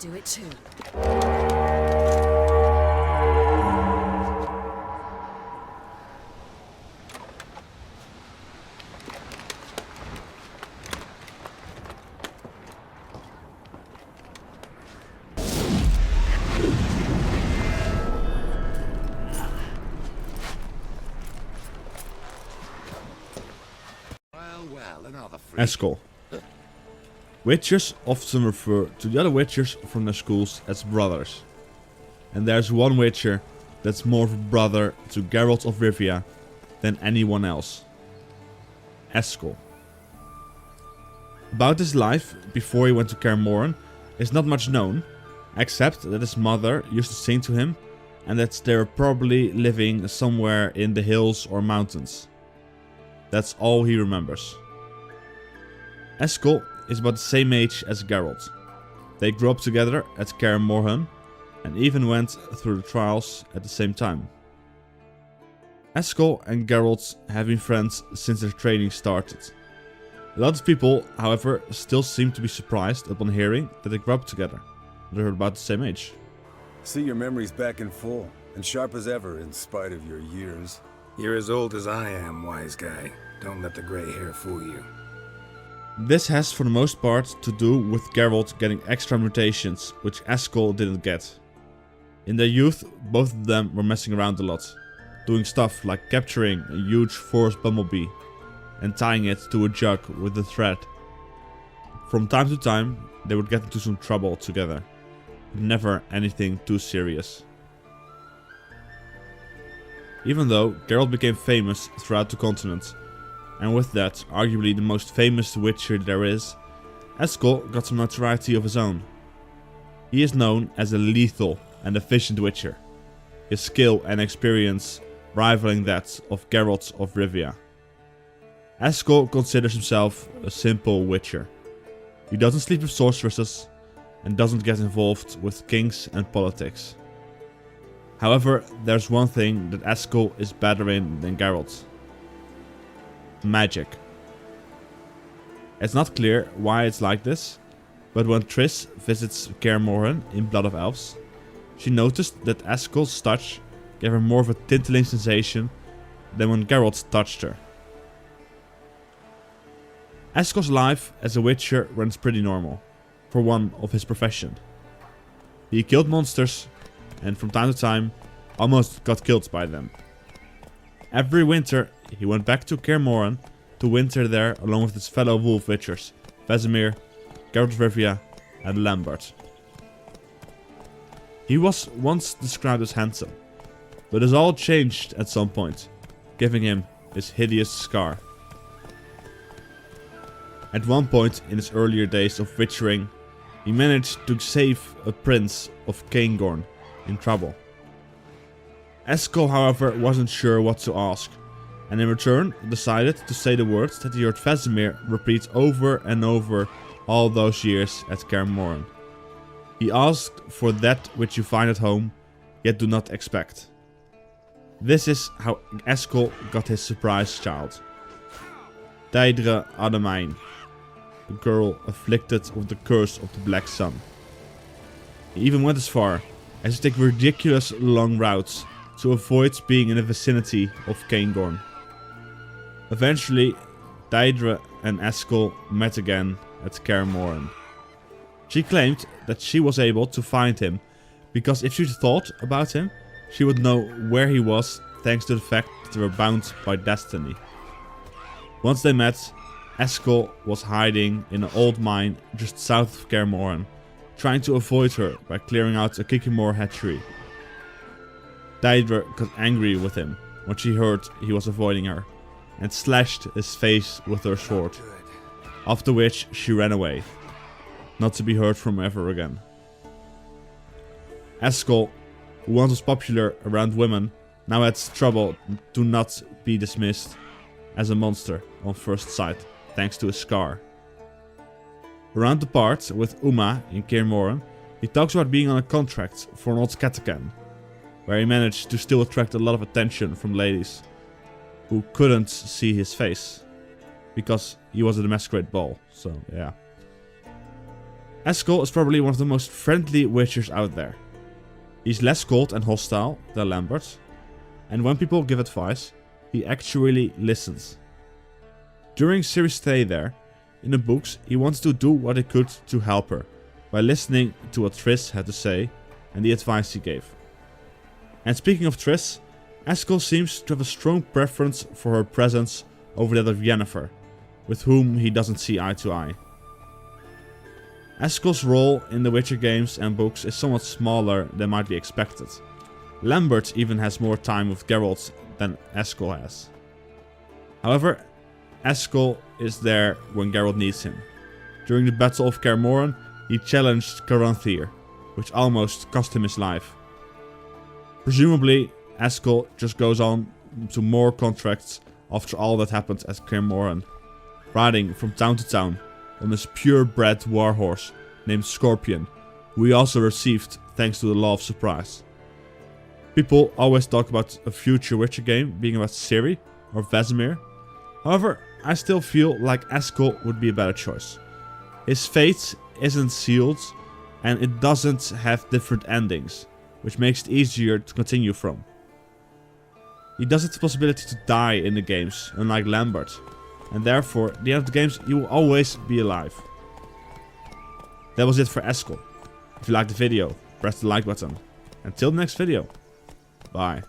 do it too. Eskel. Witchers often refer to the other witchers from their schools as brothers. And there's one witcher that's more of a brother to Geralt of Rivia than anyone else. Eskel. About his life before he went to Kaer Morhen is not much known, except that his mother used to sing to him and that they were probably living somewhere in the hills or mountains. That's all he remembers. Eskel is about the same age as Geralt. They grew up together at Kaer Morhen and even went through the trials at the same time. Eskel and Geralt have been friends since their training started. A lot of people, however, still seem to be surprised upon hearing that they grew up together. They're about the same age. See your memories back in full, and sharp as ever in spite of your years. You're as old as I am, wise guy. Don't let the gray hair fool you. This has for the most part to do with Geralt getting extra mutations, which Eskel didn't get. In their youth, both of them were messing around a lot, doing stuff like capturing a huge forest bumblebee and tying it to a jug with a thread. From time to time, they would get into some trouble together, but never anything too serious. Even though Geralt became famous throughout the continent, and with that arguably the most famous witcher there is, Eskel got some notoriety of his own. He is known as a lethal and efficient witcher, his skill and experience rivaling that of Geralt of Rivia. Eskel considers himself a simple witcher. He doesn't sleep with sorceresses and doesn't get involved with kings and politics. However, there's one thing that Eskel is better in than Geralt. Magic. It's not clear why it's like this, but when Triss visits Kaer Morhen in Blood of Elves, she noticed that Eskel's touch gave her more of a tinkling sensation than when Geralt touched her. Eskel's life as a witcher runs pretty normal, for one of his profession. He killed monsters, and from time to time, almost got killed by them. Every winter, he went back to Kaer Morhen to winter there along with his fellow wolf witchers, Vesemir, Geralt of Rivia, and Lambert. He was once described as handsome, but this all changed at some point, giving him his hideous scar. At one point in his earlier days of witchering, he managed to save a prince of Caingorn in trouble. Eskel, however, wasn't sure what to ask, and in return decided to say the words that he heard Vesemir repeat over and over all those years at Kaer Morhen. He asked for that which you find at home, yet do not expect. This is how Eskel got his surprise child. Daedra Ademain, a girl afflicted with the curse of the Black Sun. He even went as far as to take ridiculous long routes to avoid being in the vicinity of Caingorn. Eventually, Daedra and Eskel met again at Kaer Morhen. She claimed that she was able to find him because if she thought about him, she would know where he was thanks to the fact that they were bound by destiny. Once they met, Eskel was hiding in an old mine just south of Kaer Morhen, trying to avoid her by clearing out a Kikimor hatchery. Daedra got angry with him when she heard he was avoiding her, and slashed his face with her sword, after which she ran away, not to be heard from ever again. Eskel, who once was popular around women, now had trouble to not be dismissed as a monster on first sight, thanks to his scar. Around the part with Uma in Kaer Morhen, he talks about being on a contract for an old catacomb, where he managed to still attract a lot of attention from ladies who couldn't see his face because he was at a masquerade ball, so yeah. Eskel is probably one of the most friendly witchers out there. He's less cold and hostile than Lambert, and when people give advice, he actually listens. During Ciri's stay there, in the books, he wanted to do what he could to help her, by listening to what Triss had to say and the advice he gave. And speaking of Triss, Eskel seems to have a strong preference for her presence over that of Yennefer, with whom he doesn't see eye to eye. Eskel's role in the Witcher games and books is somewhat smaller than might be expected. Lambert even has more time with Geralt than Eskel has. However, Eskel is there when Geralt needs him. During the Battle of Kaer Morhen, he challenged Carathir, which almost cost him his life. Presumably, Eskel just goes on to more contracts after all that happened at Kaer Morhen, riding from town to town on his purebred warhorse named Scorpion, who he also received thanks to the law of surprise. People always talk about a future Witcher game being about Ciri or Vesemir. However, I still feel like Eskel would be a better choice. His fate isn't sealed and it doesn't have different endings, which makes it easier to continue from. He does have the possibility to die in the games, unlike Lambert, and therefore, at the end of the games, he will always be alive. That was it for Eskel. If you liked the video, press the like button. Until the next video, bye.